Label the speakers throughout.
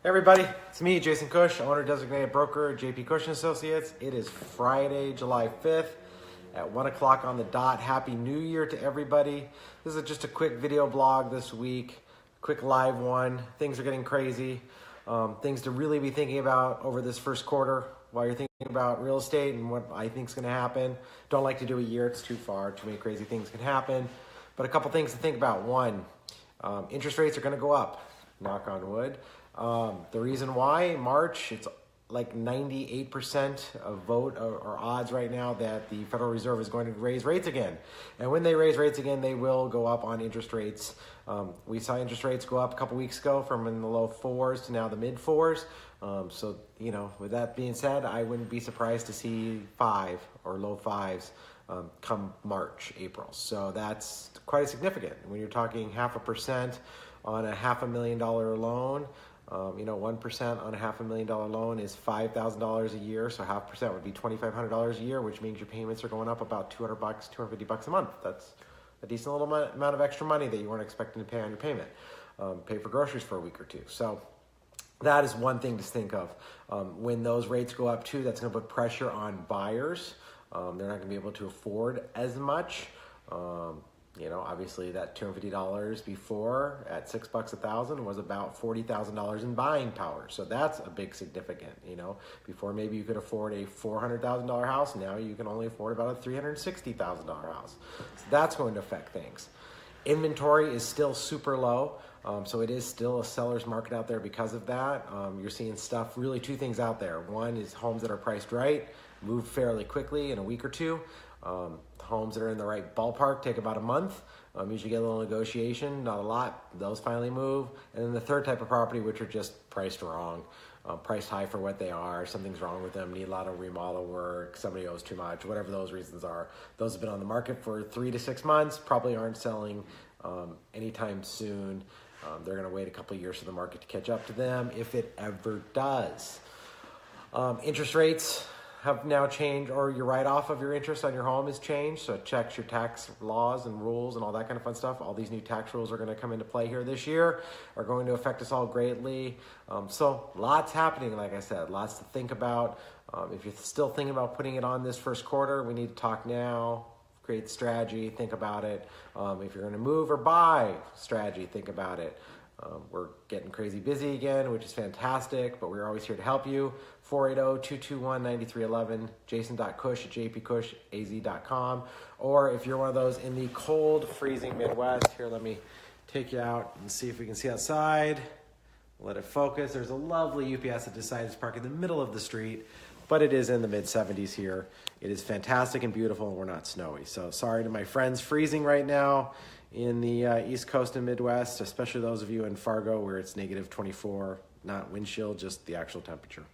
Speaker 1: Everybody, it's me, Jason Cush, owner designated broker, JP Cush & Associates. It is Friday, July 5th at 1 o'clock on the dot. Happy New Year to everybody. This is just a quick video blog this week, quick live one. Things are getting crazy. Things to really be thinking about over this first quarter while you're thinking about real estate and what I think is going to happen. Don't like to do a year, it's too far. Too many crazy things can happen. But a couple things to think about. One, interest rates are going to go up, knock on wood. The reason why, March, it's like 98% of vote or odds right now that the Federal Reserve is going to raise rates again. And when they raise rates again, they will go up on interest rates. We saw interest rates go up a couple weeks ago from in the low fours to now the mid fours. So, with that being said, I wouldn't be surprised to see 5 or low 5s come March, April. So that's quite significant. When you're talking 0.5% on a $500,000 loan, 1% on a $500,000 loan is $5,000 a year. So 0.5% would be $2,500 a year, which means your payments are going up about $200, $250 a month. That's a decent little amount of extra money that you weren't expecting to pay on your payment. Pay for groceries for a week or two. So that is one thing to think of. When those rates go up too, that's going to put pressure on buyers. They're not going to be able to afford as much. Obviously that $250 before at $6 a thousand was about $40,000 in buying power. So that's a big significant, before maybe you could afford a $400,000 house. Now you can only afford about a $360,000 house. So that's going to affect things. Inventory is still super low. So it is still a seller's market out there because of that. You're seeing really two things out there. One is homes that are priced right, move fairly quickly in a week or two. Homes that are in the right ballpark take about a month. Usually get a little negotiation, not a lot. Those finally move. And then the third type of property, which are just priced wrong, priced high for what they are. Something's wrong with them, need a lot of remodel work, somebody owes too much, whatever those reasons are. Those have been on the market for 3 to 6 months, probably aren't selling anytime soon. They're going to wait a couple of years for the market to catch up to them, if it ever does. Interest rates have now changed, or your write-off of your interest on your home has changed, so it checks your tax laws and rules and all that kind of fun stuff. All these new tax rules are going to come into play here this year, are going to affect us all greatly. So lots happening, like I said, lots to think about. If you're still thinking about putting it on this first quarter, we need to talk now, create strategy, think about it. If you're going to move or buy, strategy, think about it. We're getting crazy busy again, which is fantastic, but we're always here to help you. 480-221-9311, jason.cush@jpcushaz.com. Or if you're one of those in the cold, freezing Midwest, here, let me take you out and see if we can see outside. Let it focus. There's a lovely UPS that decided to park in the middle of the street, but it is in the mid-70s here. It is fantastic and beautiful, and we're not snowy. So sorry to my friends freezing right now in the East Coast and Midwest, especially those of you in Fargo where it's negative 24, not wind chill, just the actual temperature.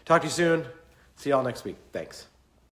Speaker 1: Talk to you soon. See y'all next week. Thanks.